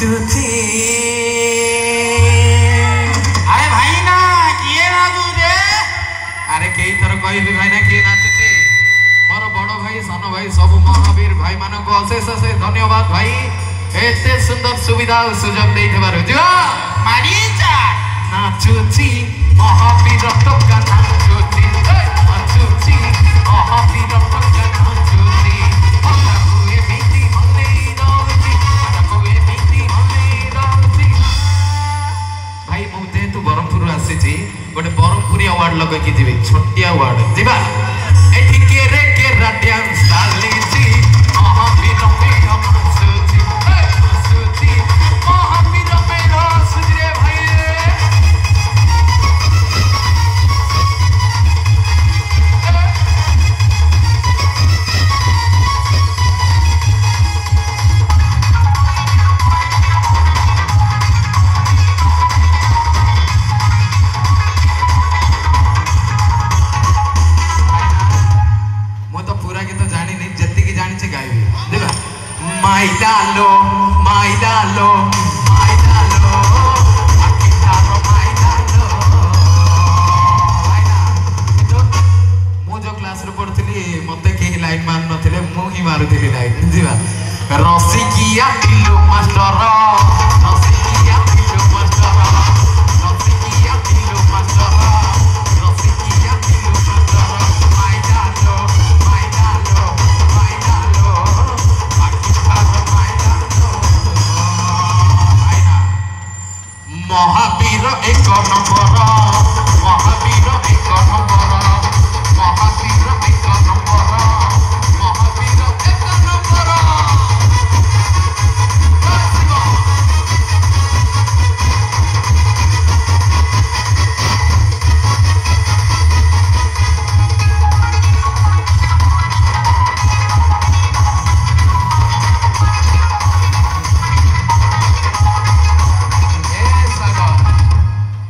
नाचुची अरे भाई ना किए नाचू रे अरे कई थर कहली भाई ना किए नाचुची मोर बड़ भाई सान भाई सब महावीर भाई मान को अशेष अशेष धन्यवाद भाई एते सुंदर सुविधा और सुजोग देइथबार जो मारीचा नाचुची महावीर टोका नाचुची नाचुची महावीर टोका नाचुची अटकुए बीती मले दौची अटकुए बीती मले दौची भाई मु जेतु बरमपुर आसी गोटे बरमपुरी अवार्ड लगे कि जीवे छोटिया अवार्ड जीवा एठी के रे के डांस डालीची महावीर मेरा नाचुची नाचुची महावीर मेरा सुजरे भाई Maidalo, Maidalo, Maidalo, Akitaro Maidalo. मु जो क्लास रे पढ़थली मते के लाइन मान नथिले मु ही मारुथली लाइन जीवा रसिकिया टिल्लू मास्टर